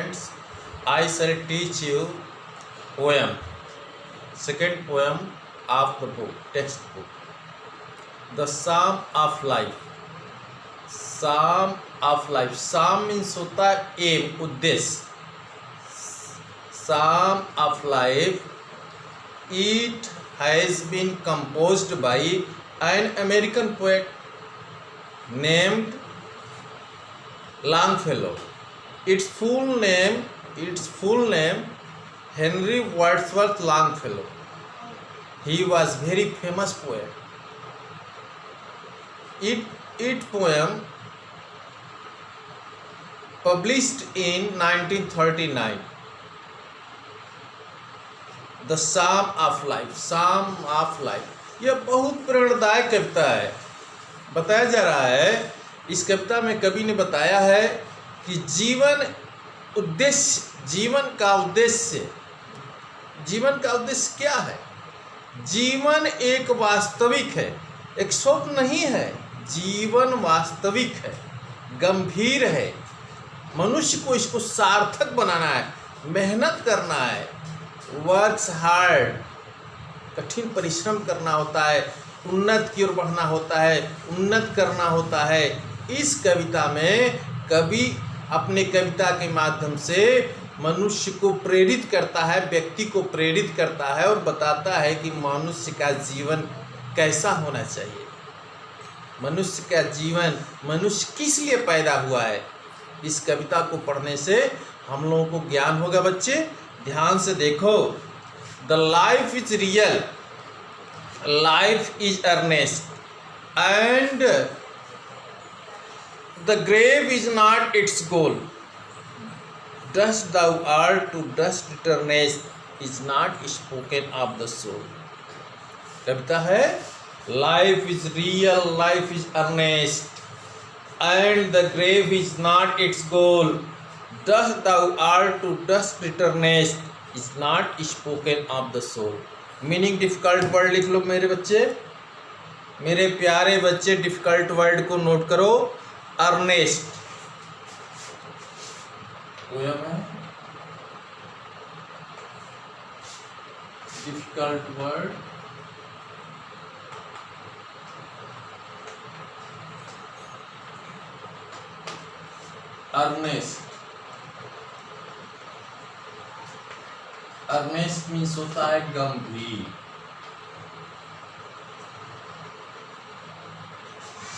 students, I shall teach you poem, second poem of the book, textbook. The Psalm of Life. Psalm of Life. Psalm means होता है M, उद्देश्य. Psalm of Life. It has been composed by an American poet named Longfellow. Its full name Henry Wadsworth Longfellow. He was very famous poet. It poem published in 1939. The Psalm of Life. Psalm of Life. यह बहुत प्रेरणादायक कविता है. बताया जा रहा है, इस कविता में कवि ने बताया है कि जीवन का उद्देश्य क्या है. जीवन एक वास्तविक है, एक स्वप्न नहीं है. जीवन वास्तविक है, गंभीर है. मनुष्य को इसको सार्थक बनाना है, मेहनत करना है, वर्क्स हार्ड, कठिन परिश्रम करना होता है, उन्नत की ओर बढ़ना होता है, उन्नत करना होता है. इस कविता में कवि अपने कविता के माध्यम से मनुष्य को प्रेरित करता है, व्यक्ति को प्रेरित करता है और बताता है कि मनुष्य का जीवन कैसा होना चाहिए. मनुष्य का जीवन, मनुष्य किस लिए पैदा हुआ है. इस कविता को पढ़ने से हम लोगों को ज्ञान होगा. बच्चे ध्यान से देखो. The life is real, life is earnest, and the grave is not its goal. Dust thou art to dust returnest is not spoken of the soul. कविता है, life is real, life is earnest, and the grave is not its goal. Dust thou art to dust returnest is not spoken of the soul. Meaning difficult word लिख लो मेरे बच्चे, मेरे प्यारे बच्चे. Difficult word को note करो. Earnest poem है. Difficult word earnest. Earnest means होता है गंभीर.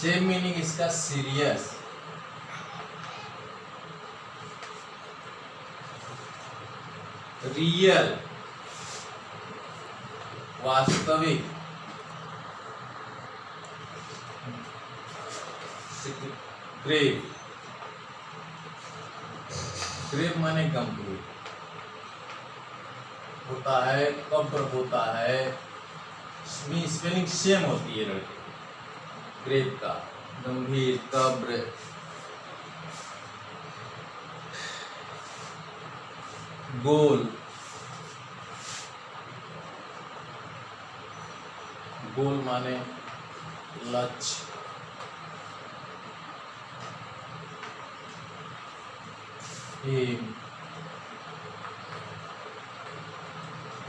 सेम मीनिंग इसका सीरियस. रियल वास्तविक. ग्रेव, ग्रेव माने गंभीर होता है, कब्र होता है. स्पेलिंग सेम होती है लड़के. ग्रेव का गंभीर, कब्र. गोल, गोल माने लक्ष्य.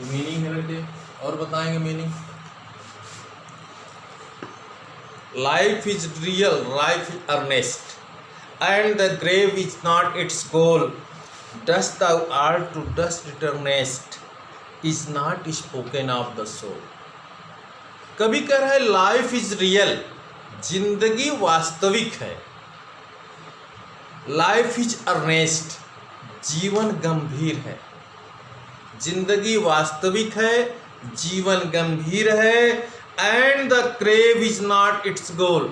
मीनिंग है बेटे, और बताएंगे meaning. Life is real, life is earnest, and the grave is not its goal. Dust thou art to dust returnest is not spoken of the soul. कभी कह रहा है लाइफ इज रियल, जिंदगी वास्तविक है. लाइफ इज अर्नेस्ट, जीवन गंभीर है. जिंदगी वास्तविक है, जीवन गंभीर है. And the grave is not its goal.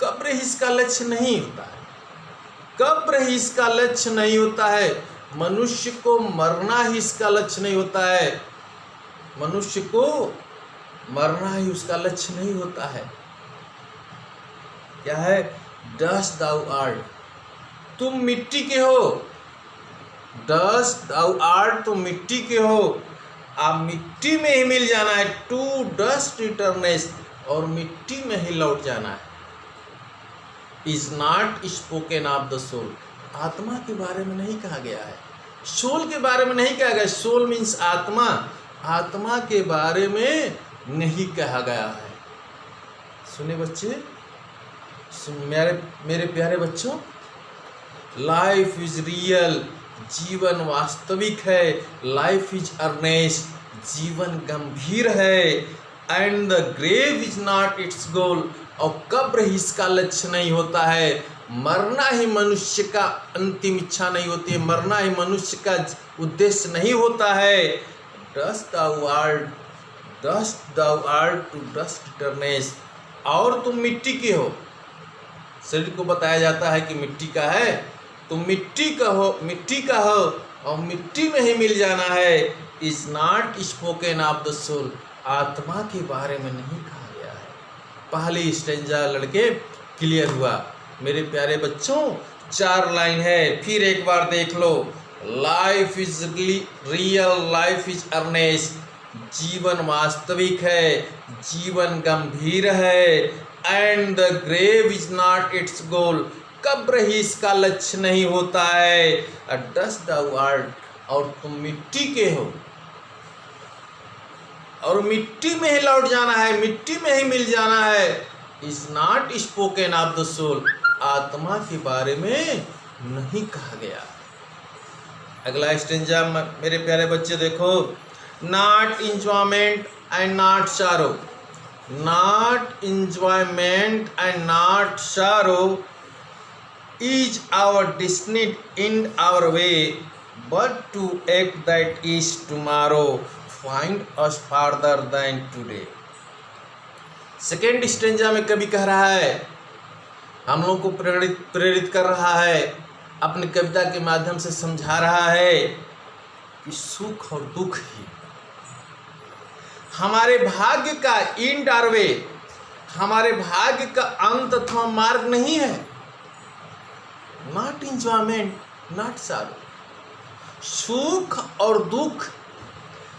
कब्र ही इसका लक्ष्य नहीं होता है. कब्र ही इसका लक्ष्य नहीं होता है. मनुष्य को मरना ही इसका लक्ष्य नहीं होता है. मनुष्य को मरना ही उसका लक्ष्य नहीं होता है. क्या है? डस्ट दाउ आर्ट, तुम मिट्टी के हो. डस्ट दाउ आर्ट, तुम मिट्टी के हो. आप मिट्टी में ही मिल जाना है. टू डस्ट रिटर्नेस, और मिट्टी में ही लौट जाना है. Is not spoken of the soul, आत्मा के बारे में नहीं कहा गया है. सोल के बारे में नहीं कहा गया। सोल मीन्स आत्मा, आत्मा के बारे में नहीं कहा गया है। सुने बच्चे, मेरे प्यारे बच्चों, लाइफ इज रियल, जीवन वास्तविक है। लाइफ इज अर्नेस्ट, जीवन गंभीर है। And the grave is not its goal, और कब्र ही इसका लक्ष्य नहीं होता है। मरना ही मनुष्य का अंतिम इच्छा नहीं होती है, मरना ही मनुष्य का उद्देश्य नहीं होता है। Dust thou art to dust eternus, और तुम मिट्टी के हो। शरीर को बताया जाता है कि मिट्टी का है, तुम मिट्टी का हो और मिट्टी में ही मिल जाना है। Is not spoken of the soul, आत्मा के बारे में नहीं कहा गया है। पहली स्टेंजा लड़के क्लियर हुआ। मेरे प्यारे बच्चों, 4 लाइन है, फिर एक बार देख लो। Life is real, life is earnest, जीवन वास्तविक है, जीवन गंभीर है। And the grave is not its goal, कब्र ही इसका लक्ष्य नहीं होता है। डस्ट thou art, और तुम मिट्टी के हो और मिट्टी में ही लौट जाना है, मिट्टी में ही मिल जाना है। Is not spoken of the soul, आत्मा के बारे में नहीं कहा गया। अगला स्टेंजा मेरे प्यारे बच्चे देखो। Not enjoyment and not sorrow, not enjoyment and not sorrow is our destined in our way, but to act that is tomorrow, find us farther than today। Second stanza में कवि कह रहा है, हम लोग को प्रेरित कर रहा है, अपनी कविता के माध्यम से समझा रहा है कि सुख और दुख ही हमारे भाग्य का एंड और वे, हमारे भाग्य का अंत अथवा मार्ग नहीं है। नॉट इंजॉयमेंट नॉट सारो, सुख और दुख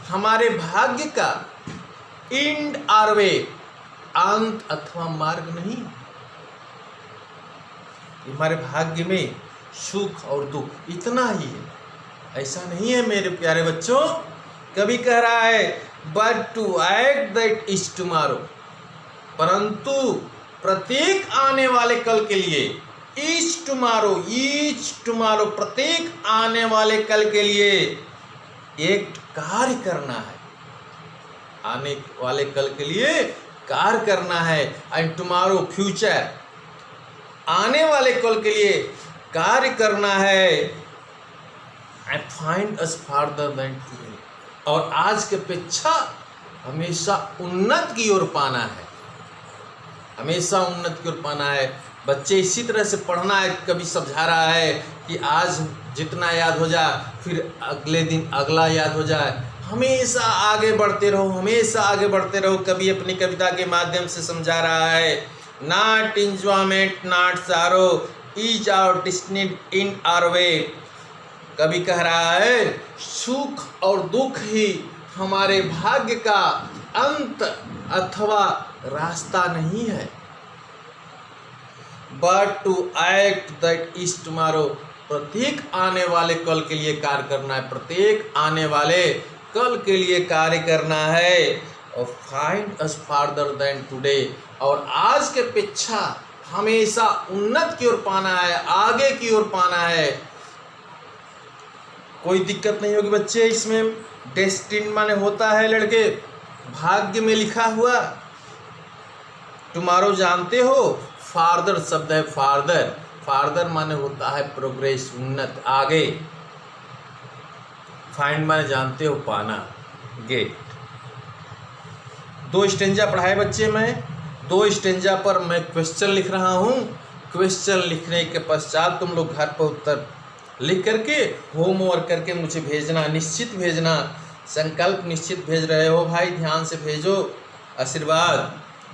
हमारे भाग्य का एंड और वे, अंत अथवा मार्ग नहीं। हमारे भाग्य में सुख और दुख इतना ही है, ऐसा नहीं है मेरे प्यारे बच्चों। कभी कह रहा है but to act that is tomorrow, परंतु प्रत्येक आने वाले कल के लिए, ईच टुमारो, प्रत्येक आने वाले कल के लिए एक कार्य करना है, आने वाले कल के लिए कार्य करना है। एंड टुमारो फ्यूचर, आने वाले कल के लिए कार्य करना है। I find us farther than today, और आज के अपेक्षा हमेशा उन्नत की ओर पाना है, हमेशा उन्नत की ओर पाना है। बच्चे इसी तरह से पढ़ना है। कभी समझा रहा है कि आज जितना याद हो जाए फिर अगले दिन अगला याद हो जाए, हमेशा आगे बढ़ते रहो, हमेशा आगे बढ़ते रहो। कभी अपनी कविता के माध्यम से समझा रहा है not enjoyment not sorrow, is our destiny in our way. कभी कह रहा है सुख और दुख ही हमारे भाग्य का अंत अथवा रास्ता नहीं है। But to act that is tomorrow, प्रत्येक आने वाले कल के लिए कार्य करना है, प्रत्येक आने वाले कल के लिए कार्य करना है। और find us farther than today, और आज के अपेक्षा हमेशा उन्नत की ओर पाना है, आगे की ओर पाना है। कोई दिक्कत नहीं होगी बच्चे इसमें। डेस्टिन माने होता है लड़के भाग्य में लिखा हुआ, टुमारो जानते हो, फार्दर शब्द है फार्दर, फार्दर माने होता है प्रोग्रेस, उन्नत, आगे। फाइंड माने जानते हो पाना, गेट। 2 स्टेंजा पढ़ाए बच्चे मैं, 2 स्टेंजा पर मैं क्वेश्चन लिख रहा हूँ। क्वेश्चन लिखने के पश्चात तुम लोग घर पर उत्तर लिख करके होमवर्क करके मुझे भेजना, निश्चित भेजना, संकल्प निश्चित भेज रहे हो भाई, ध्यान से भेजो, आशीर्वाद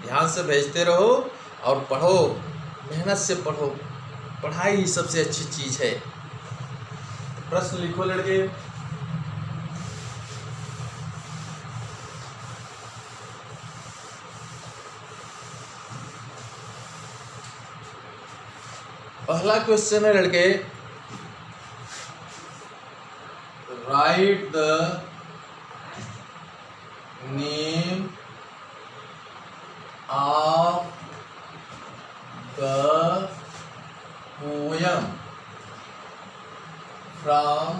ध्यान से भेजते रहो और पढ़ो, मेहनत से पढ़ो, पढ़ाई ही सबसे अच्छी चीज़ है। प्रश्न लिखो लड़के। पहला क्वेश्चन है लड़के, right the name of the poem from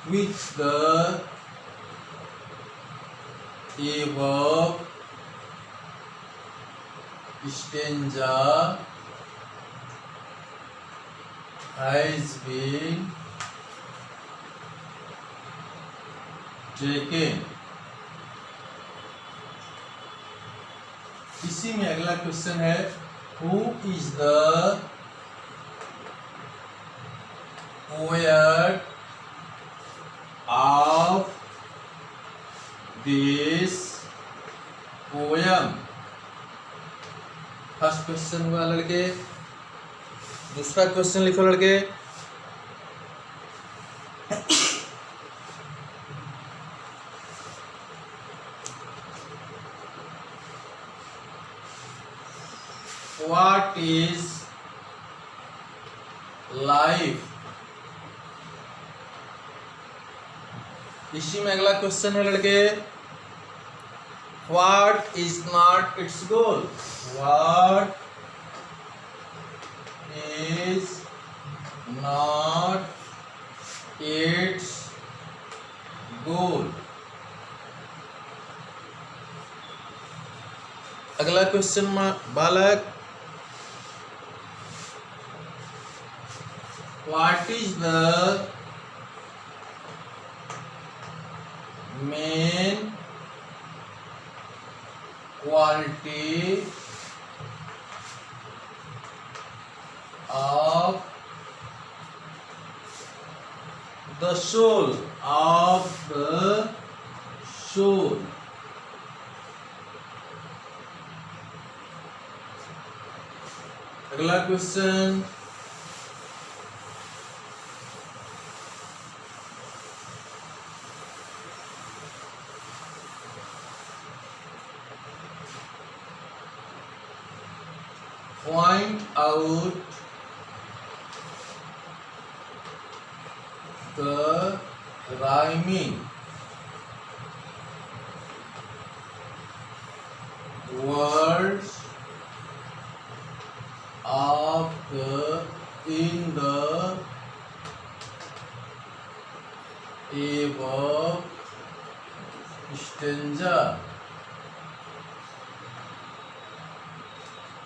which the above stanza has been taken। इसी में अगला क्वेश्चन है, who is the poet of this poem। First question हुआ लड़के। दूसरा क्वेश्चन लिखो लड़के। What is life? इसी में अगला क्वेश्चन है लड़के, what is not its goal. What is not its goal. अगला क्वेश्चन बालक, what is the main quality of the soul of the soul। अगला question, point out the rhyming words of in the above stanza।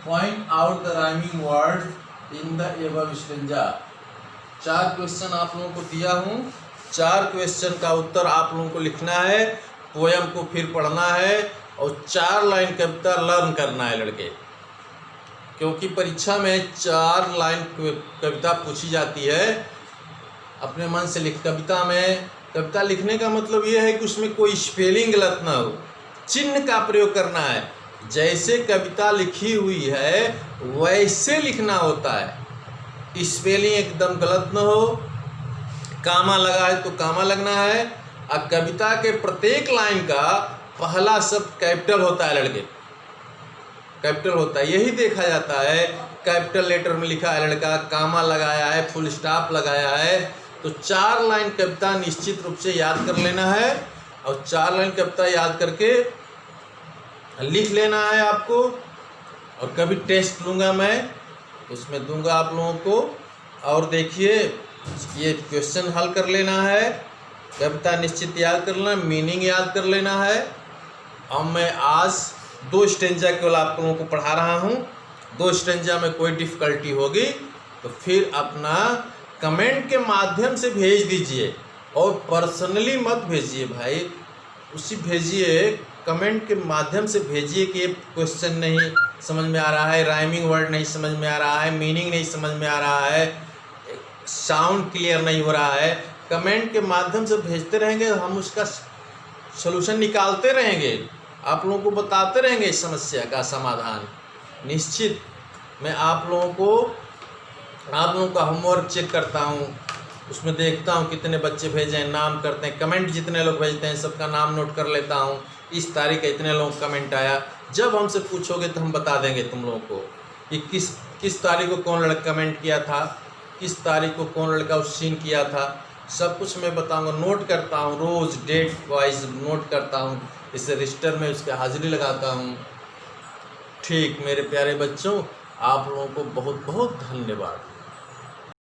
Point out the rhyming words in the above stanza। 4 question आप लोगों को दिया हूँ। 4 question का उत्तर आप लोगों को लिखना है, पोयम को फिर पढ़ना है और 4 लाइन कविता लर्न करना है लड़के, क्योंकि परीक्षा में 4 लाइन कविता पूछी जाती है। अपने मन से लिख। कविता में, कविता लिखने का मतलब ये है कि उसमें कोई स्पेलिंग गलत ना हो, चिन्ह का प्रयोग करना है। जैसे कविता लिखी हुई है वैसे लिखना होता है, स्पेलिंग एकदम गलत न हो। कामा लगा है तो कामा लगना है। और कविता के प्रत्येक लाइन का पहला शब्द कैपिटल होता है लड़के, कैपिटल होता है। यही देखा जाता है, कैपिटल लेटर में लिखा है लड़का, कामा लगाया है, फुल स्टॉप लगाया है। तो 4 लाइन कविता निश्चित रूप से याद कर लेना है और 4 लाइन कविता याद करके लिख लेना है आपको। और कभी टेस्ट लूँगा मैं, उसमें दूंगा आप लोगों को। और देखिए, ये क्वेश्चन हल कर लेना है, कविता निश्चित याद कर लेना, मीनिंग याद कर लेना है। और मैं आज 2 स्टेंजा केवल आप लोगों को पढ़ा रहा हूँ। 2 स्टेंजा में कोई डिफ़िकल्टी होगी तो फिर अपना कमेंट के माध्यम से भेज दीजिए और पर्सनली मत भेजिए भाई, उसी भेजिए, कमेंट के माध्यम से भेजिए कि ये क्वेश्चन नहीं समझ में आ रहा है, राइमिंग वर्ड नहीं समझ में आ रहा है, मीनिंग नहीं समझ में आ रहा है, साउंड क्लियर नहीं हो रहा है। कमेंट के माध्यम से भेजते रहेंगे, हम उसका सलूशन निकालते रहेंगे, आप लोगों को बताते रहेंगे इस समस्या का समाधान। निश्चित मैं आप लोगों का होमवर्क चेक करता हूँ, उसमें देखता हूँ कितने बच्चे भेजे हैं, नाम करते हैं, कमेंट जितने लोग भेजते हैं सबका नाम नोट कर लेता हूँ। इस तारीख का इतने लोग कमेंट आया, जब हमसे पूछोगे तो हम बता देंगे तुम लोगों को कि किस तारीख को कौन लड़का कमेंट किया था। किस तारीख को कौन लड़का उस सीन किया था, सब कुछ मैं बताऊंगा। नोट करता हूँ, रोज़ डेट वाइज नोट करता हूँ, इस रजिस्टर में उसके हाजिरी लगाता हूँ। ठीक मेरे प्यारे बच्चों, आप लोगों को बहुत बहुत धन्यवाद।